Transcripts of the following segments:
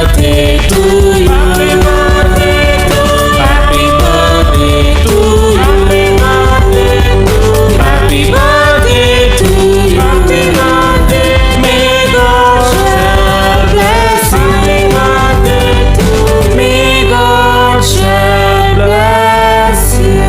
birthday to you. Happy birthday to you. Happy birthday to you. May God shall bless you. May God shall bless you.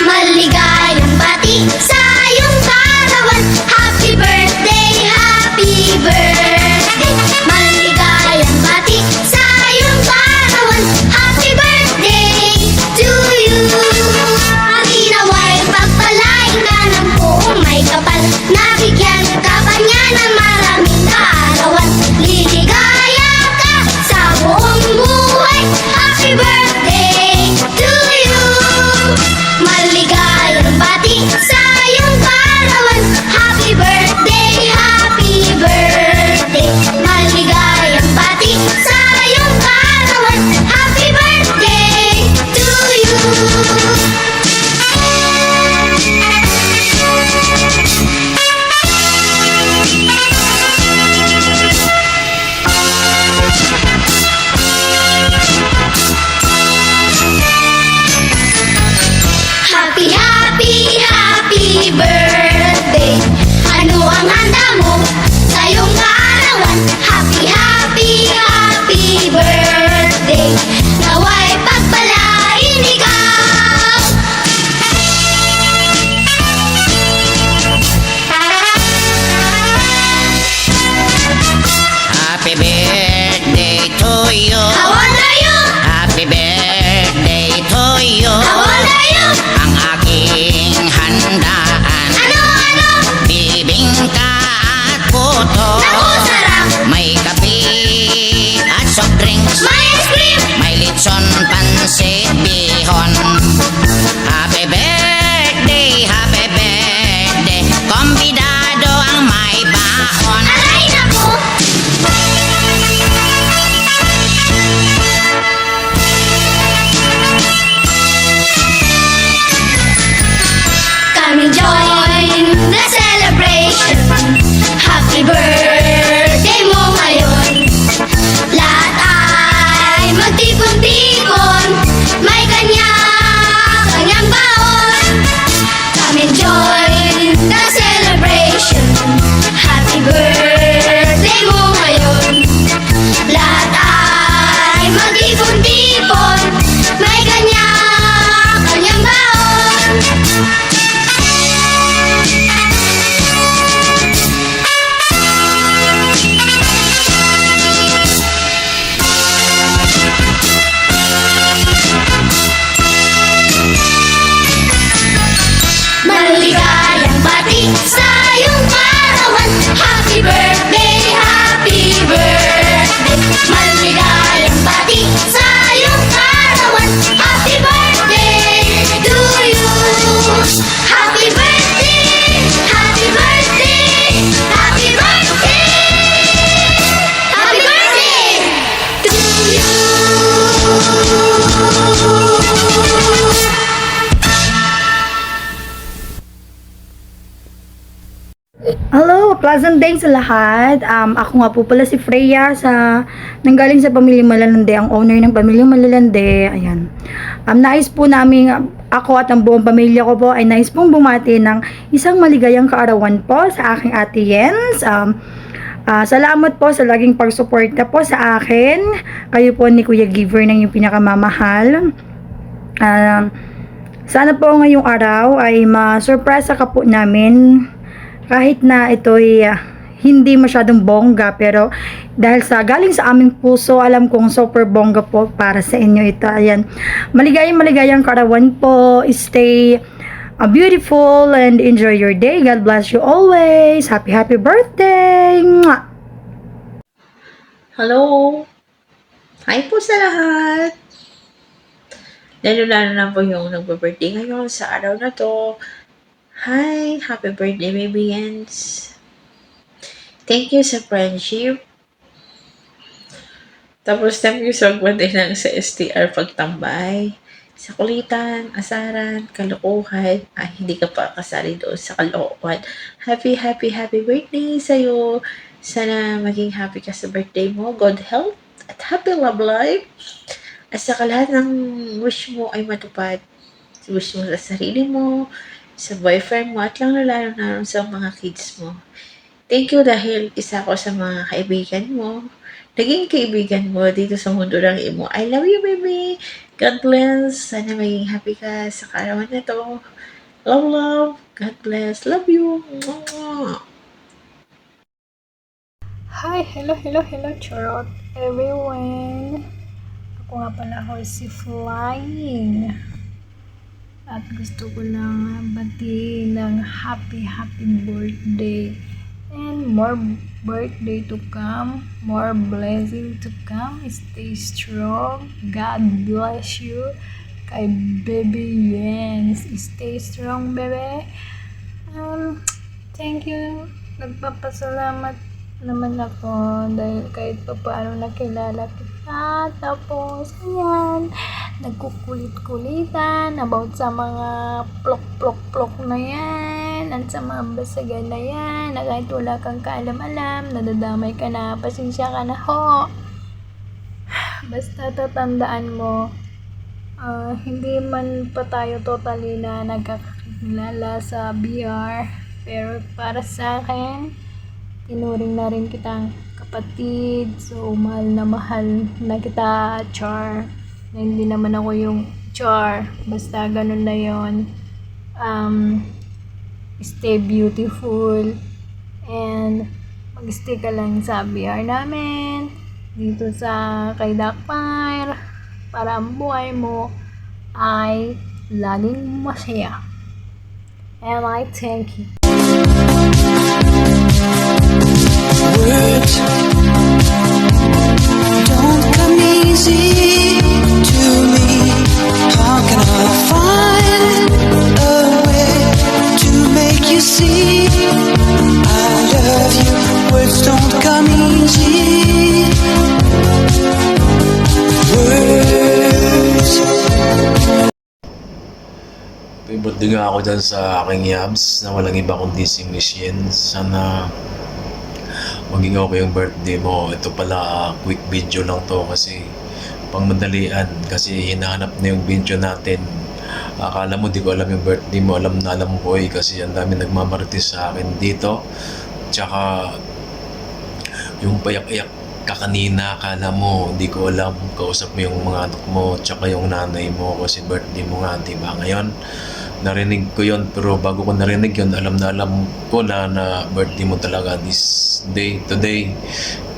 Maligayang bati sa iyong kaarawan. Happy birthday, happy birthday. Maligayang bati sa iyong kaarawan. Happy birthday to you. Ang inaway pagpalain ka ng buong may kapal. Nabigyan ka pa niya ng maraming kaarawan. Liligaya ka sa buong buhay. Happy birthday to you. Maligayang bati sa iyong kaarawan. Happy birthday, happy birthday. Maligayang bati sa iyong kaarawan. Happy birthday to you. Happy, happy, happy birthday. Ano ang handa mo sa iyong kaarawan? Happy, happy, happy birthday. Naway pagpalain ikaw. Happy birthday to you. How old are you? Happy birthday to you. How old are you? Ang aking handaan. Ano? Bibingka at puto. Naku, sarap. May kape at soft drinks. May ice cream. May litson, pansit, bihon. Happy birthday, happy birthday. Kombidado ang may bahon. Aray, naku. Come and join the celebration. Happy birthday mo ngayon. Lahat ay magtipon-tipon. May kanya-kanyang baon. Come and join the celebration. Happy birthday mo ngayon. Lahat ay magtipon-tipon. May kanya-kanyang baon. Maligayang bati sa iyong kaarawan. Happy birthday, happy birthday. Maligayang bati sa iyong kaarawan. Happy birthday to you. Happy birthday, happy birthday, happy birthday. Happy birthday to you. Hello, pleasant day sa lahat. Ako nga po pala si Freya nanggaling sa Pamilyang Malalande, ang owner ng Pamilyang Malalande. Ayan. Nais po namin, ako at ang buong pamilya ko po ay nais pong bumati ng isang maligayang kaarawan po sa aking ate Jens. Salamat po sa laging pagsuporta po sa akin. Kayo po ni Kuya Giver ng yung pinakamamahal. Sana po ngayong araw ay ma-surpresa ka po namin. Kahit na ito'y hindi masyadong bongga, pero dahil galing sa aming puso, alam kong super bongga po para sa inyo ito. Ayan. Maligayang kaarawan po. Stay beautiful and enjoy your day. God bless you always. Happy birthday! Mwah! Hello! Hi po sa lahat! Lalo na po yung nagbe-birthday ngayon sa araw na to. Hi! Happy birthday, baby Jens! Thank you sa friendship. Tapos thank you sa magbantay ng sa STR pagtambay. sa kulitan, asaran, kalokohan, ay hindi ka pa kasali doon sa kalokohan. Happy birthday sa'yo. Sana maging happy ka sa birthday mo. Good health at happy love life. At saka lahat ng wish mo ay matupad. Wish mo sa sarili mo, sa boyfriend mo, at lalo na sa mga kids mo. Thank you dahil isa ko sa mga kaibigan mo. Naging kaibigan mo dito sa mundo ng imo. I love you, baby. God bless. Sana maging happy ka sa kaarawan na to. Love. God bless. Love you. Mwah. Hi, hello, charot everyone. Ako nga pala ako si Flying. At gusto ko lang batiin ng happy birthday. And more birthday to come, more blessing to come. Stay strong. God bless you. Kay Baby Jens. Stay strong, bebe. Thank you. Nagpapasalamat naman ako dahil kahit pa paano nakilala kita. Tapos, ayan, nagkukulit-kulitan about sa mga plok na yan at sa mga basagan na yan na kahit wala kang kaalam-alam, nadadamay ka na, pasensya ka na ho. Basta tatandaan mo, hindi man pa tayo totally na nagkakilala sa BR, pero para sa akin, tinuring na rin kitang kapatid. So, mahal na kita, Char. Na hindi naman ako yung Char. Basta ganun na yon. Stay beautiful. And mag-stay ka lang sa BR namin. Dito sa kay Dakpire. Para ang buhay mo ay laging masaya. And I thank you. Words don't come easy to me. How can I find a way to make you see I love you? Words don't come easy. Words. Happy birthday nga ako dyan sa aking yabs na walang iba kundi si Miss Yen. Sana maging okay yung birthday mo. Ito pala, quick video lang to kasi pang madalian kasi hinahanap na yung video natin. Akala mo di ko alam yung birthday mo, alam ko kasi ang dami nagmamarites sa akin dito. Tsaka yung payak-iyak ka kanina, akala mo di ko alam, kausap mo yung mga anak mo tsaka yung nanay mo kasi birthday mo nga, diba? Ngayon narinig ko yon, pero bago ko narinig yon, alam ko na birthday mo talaga this day today.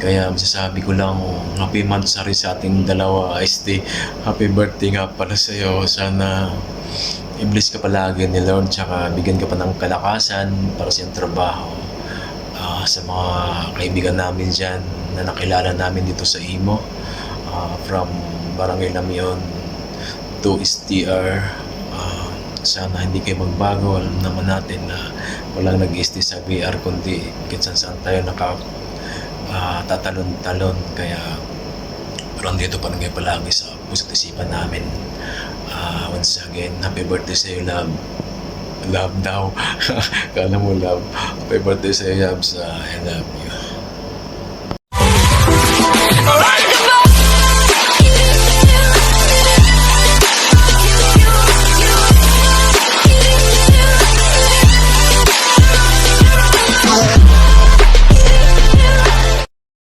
Kaya masasabi ko lang happy monthsary sa ating dalawa. Happy birthday nga pala sa iyo. Sana i-bless ka palagi ni Lord, tsaka bigyan ka pa ng kalakasan para sa iyong trabaho. Sa mga kaibigan namin dyan na nakilala namin dito sa Imo, from Barangay Lamion to STR, sana hindi kayo magbago. Alam naman natin na walang nag-stay sa VR kundi kitsan-saan tayo tatalon-talon. Kaya pero dito pa rin kayo palagi sa puso't isipan namin. Once again, happy birthday sa iyo, love. Love daw. Kala mo love. Happy birthday sa iyo, Yabs. I love you.